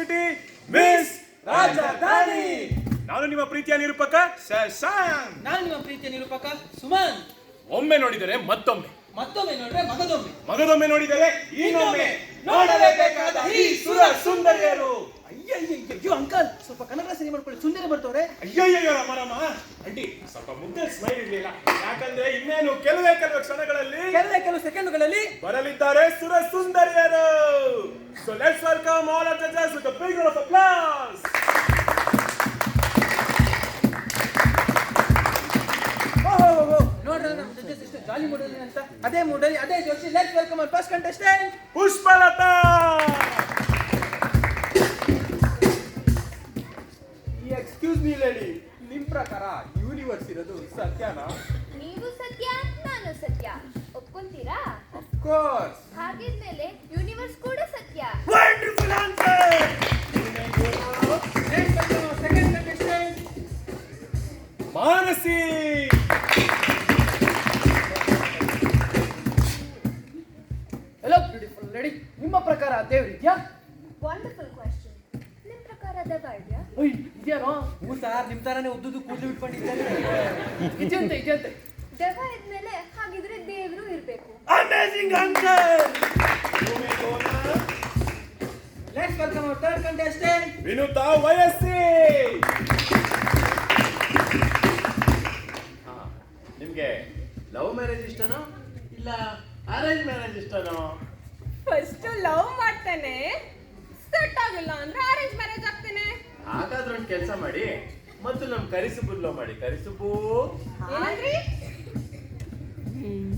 City miss ರಾಜಧಾನಿ. ನಾನು ನಿಮ್ಮ ಪ್ರೀತಿಯ ನಿರೂಪಕ ಶಶಾಂಕ್. ನಾನು ನಿಮ್ಮ ಪ್ರೀತಿಯ ನಿರೂಪಕ ಸುಮನ್. ಒಮ್ಮೆ ನೋಡಿದರೆ ಮತ್ತೊಮ್ಮೆ, ಮತ್ತೊಮ್ಮೆ ನೋಡಿದ್ರೆ ಮಗದೊಮ್ಮೆ, ಮಗದೊಮ್ಮೆ ನೋಡಿದರೆ ಇನ್ನೊಮ್ಮೆ ನೋಡಲೇಬೇಕಾದ ಈ ಸುರ ಸುಂದರಿಯರು. ಅಯ್ಯೋ ಅಂಕಲ್, ಸ್ವಲ್ಪ ಕನ್ನಡ ಸರಿ ಮಾಡ್ಕೊಳ್ಳಿ, ಸುಂದರ ಬರ್ತವ್ರೆ. ಅಯ್ಯಯ್ಯೋ ರಾಮರಾಮ ಅಂಟಿ, ಸ್ವಲ್ಪ ಮುದ್ದೆ ಸ್ಮೈಲ್ ಇರ್ಲಿಲ್ಲ. ಯಾಕಂದ್ರೆ ಇನ್ನೇನು ಕೆಲವೇ ಕ್ಷಣಗಳಲ್ಲಿ, ಕೆಲವು ಸೆಕೆಂಡ್ಗಳಲ್ಲಿ ಬರಲಿದ್ದಾರೆ ಸುರ ಸುಂದರಿಯರು. So let's welcome all our judges with a big round of applause. ನೋಡ್ರಿ ನಮ್ಮ ಜಡ್ಜಸ್ ಎಷ್ಟು ಜಾಲಿ ಮೂಡಲ್ಲಿ ಅಂತ. ಅದೇ ಮೂಡಲ್ಲಿ, ಅದೇ Joshi. Let's welcome our first contestant Pushpalatha. Excuse me lady, ನಿಮ್ ಪ್ರಕಾರ ಯೂನಿವರ್ಸ್ ಇರೋದು ಸತ್ಯನಾ? ನೀವು ಸತ್ಯ, ನಾನು ಸತ್ಯ, ಒಪ್ಕೊಂತೀರಾ? Of course. ಹಾಗಿದ್ಮೇಲೆ ಯೂನಿವರ್ಸ್ ಕೂಡ ಸತ್ಯ. Wonderful answer. Second contestant Manasi. Hello beautiful lady, ನಿಮ್ಮ ಪ್ರಕಾರ ದೇವ್ರಿದ್ಯಾ? Wonderful question. ನಿಮ್ ಪ್ರಕಾರ ದೆವ್ವ ಇದೆಯಾ? ಓಯ್ ಇದ್ಯಾನೋ? ಹ್ಞೂ ಸಾರ್, ನಿಮ್ ತರಾನೇ ಉದ್ದುದು ಕೂದಲು ಬಿಟ್ಕೊಂಡಿದ್ದಾರೆ. ಇದ್ಯಂತೆ ದೆವ್ವ ಇದ್ಮೇಲೆ ಹಾಗಿದ್ರೆ ದೇವ್ರು ಇರ್ಬೇಕು. Amazing answer. Let's welcome our third contestant Vinutha ವಯಸ್ಸಿ. ನಿಮ್ಗೆ ಲವ್ ಮ್ಯಾರೇಜ್ ಇಷ್ಟನೋ ಇಲ್ಲ ಅರೇಂಜ್ ಮ್ಯಾರೇಜ್ ಇಷ್ಟನೋ? ಫಸ್ಟ್ ಲವ್ ಮಾಡ್ತಾನೆ, ಸೆಟ್ ಆಗಿಲ್ಲ ಅಂದ್ರೆ ಅರೇಂಜ್ ಮ್ಯಾರೇಜ್ ಆಗ್ತಾನೆ. ಹಾಗಾದ್ರೆ ಒಂದು ಕೆಲಸ ಮಾಡಿ, ಮತ್ತು ನಮ್ ಕರಿಸುಬ್ಬು ಲವ್ ಮಾಡಿ. ಕರಿಸುಬ್ಬು ಏನಂದ್ರಿ?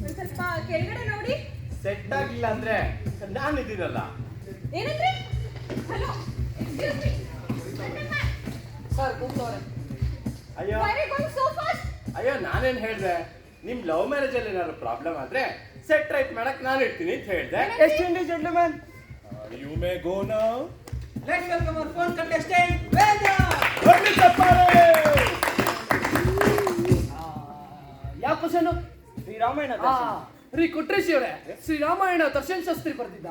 ಒಂದ್ ಸ್ವಲ್ಪ ಕೆಳಗಡೆ ನೋಡಿ. ಸೆಟ್ ಆಗಿಲ್ಲ ಅಂದ್ರೆ ನಾನು ಇದ್ದೀನಲ್ಲ. ಏನಂದ್ರಿ? Hello, excuse me. ಸರ್ ಕೂಗ್ತವ್ರೆ. ಅಯ್ಯೋ why are you going so fast? ಅಯ್ಯೋ ನಾನೇನ್ ಹೇಳ್ದೆ, ನಿಮ್ ಲವ್ ಮ್ಯಾರೇಜ್ ಅಲ್ಲಿ ಏನಾದ್ರು ಪ್ರಾಬ್ಲಮ್ ಆದ್ರೆ ಸೆಟ್ ರೈಟ್ ಮಾಡಕ್ ನಾನು ಇರ್ತೀನಿ ಅಂತ ಹೇಳ್ದೆ. Excuse me gentleman, You may go now. Let's welcome our fourth contestant Veda. ಬರ್ಲಿ ಚಪ್ಪಾಳೆ. ಯಾವ ಕ್ವಶನ್? ಶ್ರೀರಾಮಾಯಣ ದರ್ಶನ. ರೀ ಕೊಟ್ರೇಶಿ ಅವರೇ, ಶ್ರೀರಾಮಾಯಣ ದರ್ಶನ್ ಶಾಸ್ತ್ರಿ ಬರ್ತಿದ್ದ.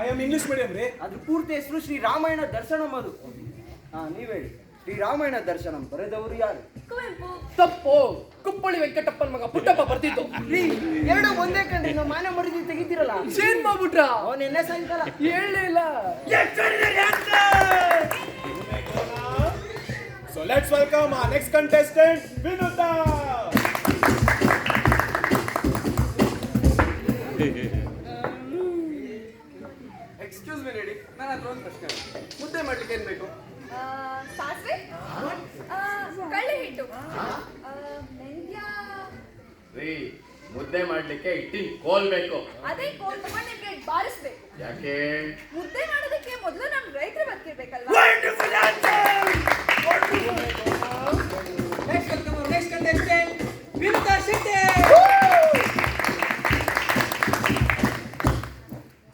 ಐ ಆಮ್ ಇಂಗ್ಲಿಷ್ ಮೀಡಿಯಂ ರೀ. ಅದ್ರ ಪೂರ್ತಿ ಹೆಸರು ಶ್ರೀರಾಮಾಯಣ ದರ್ಶನಂ. ಅದು ನೀವ್ ಹೇಳಿ, ಶ್ರೀರಾಮಾಯಣ ದರ್ಶನಂ ಬರೆದವರು ಯಾರು? ಕುವೆಂಪು. ತಪ್ಪು, ಕುಪ್ಪಳ್ಳಿ ವೆಂಕಟಪ್ಪನ ಮಗ ಪುಟ್ಟಪ್ಪ ಬರ್ತಿತ್ತು. ರೀ ಎರಡು ಒಂದೇ ಕಣ್ರಿ, ನಾವು ಮಾನ ಮರಿದಿ ತೆಗಿತೀರಲ್ಲ, ಚೇಂಜ್ ಮಾಡ್ಬಿಟ್ರ. ಅವನೆಲ್ಲ ಸಾಯಂಕಾಲ ಹೇಳಲೇ ಇಲ್ಲ. So let's welcome our next contestant, Vinuta. Excuse me lady, ನನ್ನ ಹತ್ರ ಒಂದು ಪ್ರಶ್ನೆ. ಮುದ್ದೆ ಮಾಡ್ಲಿಕ್ಕೆ ಏನ್ ಬೇಕು? ಸಾಸಿವೆ, ಕಳ್ಳೆ ಹಿಟ್ಟು, ಮೆಂತ್ಯ. ರೀ ಮುದ್ದೆ ಮಾಡ್ಲಿಕ್ಕೆ ಹಿಟ್ಟಿನ ಕೋಲ್ ಬೇಕು. ಅದೇ ಕೋಲ್ ತಗೊಂಡು ನಿಮ್ಗೆ ಬಾರಿಸ್ಬೇಕು. ಯಾಕೆ? ಮುದ್ದೆ ಮಾಡೋದಕ್ಕೆ ಮೊದಲು ನಮ್ ರೈತರು ಬದುಕಿರ್ಬೇಕಲ್ವಾ? Wonderful answer. Next welcome our next contestant Vinutha Shetty.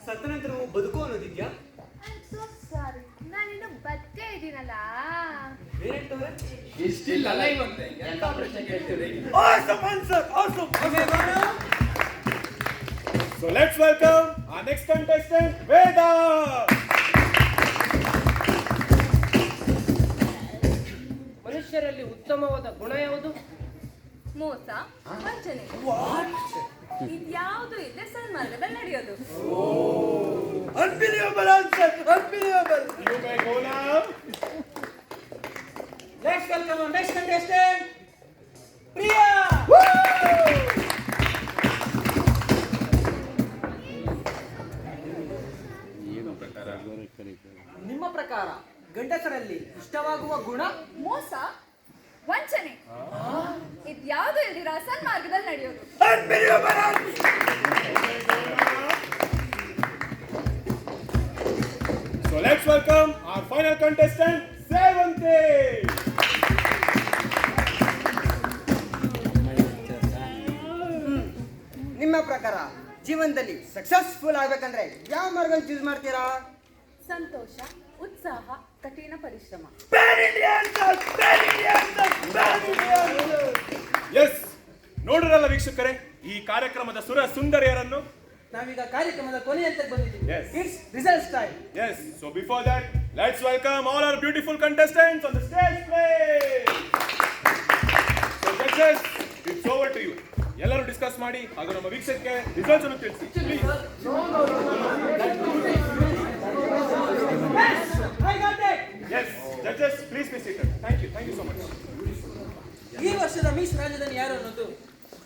ಸತ್ತನಂತರ ಬದುಕು ಅನ್ನೋದಿದ್ಯಾ? I'm so sorry, ನಾನಿನ್ನು ಬದುಕೇ ಇದ್ದೀನಲ್ಲ. Still alive ಅಂತೆ. ಎಂತ ಪ್ರಶ್ನೆ ಕೇಳ್ತೀರಿ? Awesome answer. Awesome. So let's welcome our next contestant, Veda. ಮನುಷ್ಯರಲ್ಲಿ ಉತ್ತಮವಾದ ಗುಣ ಯಾವುದು? ಮೋಸ, ವಂಚನೆ. ಇದ್ಯಾವುದು ಇಲ್ಲದೆ ಸನ್ಮಾರ್ಗದಲ್ಲಿ ನಡೆಯೋದು. Unbelievable answer. Unbelievable. You may go now. Next welcome our next contestant Priya. ನಿಮ್ಮ ಪ್ರಕಾರ ಗಂಡಸರಲ್ಲಿ ಇಷ್ಟವಾಗುವ ಗುಣ? ಮೋಸ, ವಂಚನೆ. ಇದ್ಯಾವುದು ಇಲ್ದಿರ ಸನ್ಮಾರ್ಗದಲ್ಲಿ ನಡೆಯೋದು. Unbelievable answer. So let's welcome our final contestant, Sevanthi. ನಿಮ್ಮ ಪ್ರಕಾರ ಜೀವನದಲ್ಲಿ ಸಕ್ಸಸ್ಫುಲ್ ಆಗ್ಬೇಕಂದ್ರೆ ಯಾವ ಮಾರ್ಗ ಚೂಸ್ ಮಾಡ್ತೀರಾ? ಸಂತೋಷ, ಉತ್ಸಾಹ, ಕಠಿಣ ಪರಿಶ್ರಮ. ಎಸ್, ನೋಡಿರಲ್ಲ ವೀಕ್ಷಕರೇ, ಈ ಕಾರ್ಯಕ್ರಮದ ಸುರ ಸುಂದರಿಯರನ್ನು. ನಾವೀಗ ಕಾರ್ಯಕ್ರಮದ ಕೊನೆ ಹಂತಕ್ಕೆ ಬಂದಿದ್ದೀವಿ. Yes. It's results time. Yes, so before that, let's welcome all our beautiful contestants on the stage, please. So judges, it's over to you. ಎಲ್ಲರೂ ಡಿಸ್ಕಸ್ ಮಾಡಿ ಹಾಗೂ ನಮ್ಮ ವೀಕ್ಷಕರಿಗೆ ರಿಸಲ್ಟ್ಸ್ ಅನ್ನು ತಿಳಿಸಿ please. Yes, judges, please be seated. Thank you so much. ಈ ವರ್ಷದ miss ರಾಜಧಾನಿ ಯಾರು ಅನ್ನೋದು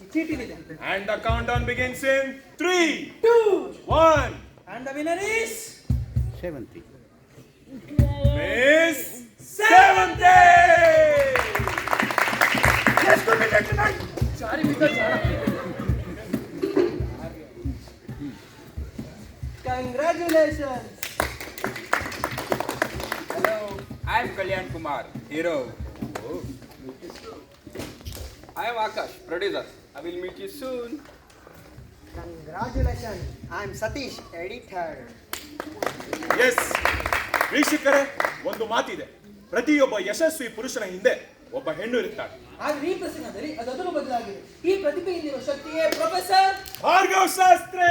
ಈ ಚೀಟಿಲಿದೆ. And the countdown begins in 3, 2 1. and the winner is Miss Seventy. Let's go to tonight. Congratulations. Hello, I am Kalyan Kumar, hero. I am Akash, producer. I will meet you soon. Congratulations. I am Satish, editor. Yes ವೀಕ್ಷಕರೇ, ಒಂದು ಮಾತಿದೆ, ಪ್ರತಿಯೊಬ್ಬ ಯಶಸ್ವಿ ಪುರುಷನ ಹಿಂದೆ ಒಬ್ಬ ಹೆಣ್ಣು ಇರುತ್ತಾಳೆ. ಆದ್ರೆ ಈ ಪ್ರಸಂಗದಲ್ಲಿ ಅದನ್ನು ಬದಲಾಗಿದೆ. ಈ ಪ್ರತಿಭೆ ಹಿಂದಿರುವ ಶಕ್ತಿಯೇ professor Bhargav Shastri.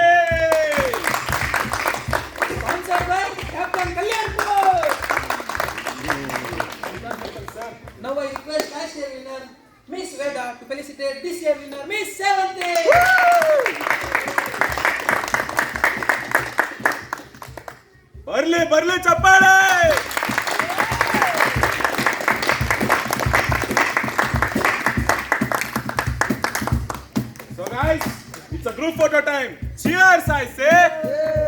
Sponsored by captain Kalyan Kumar. Now I request last year winner Miss Veda to felicitate this year winner Miss Seventy. ಬರ್ಲಿ ಚಪ್ಪಾಳೆ. So guys, it's a group photo time. Cheers, I say.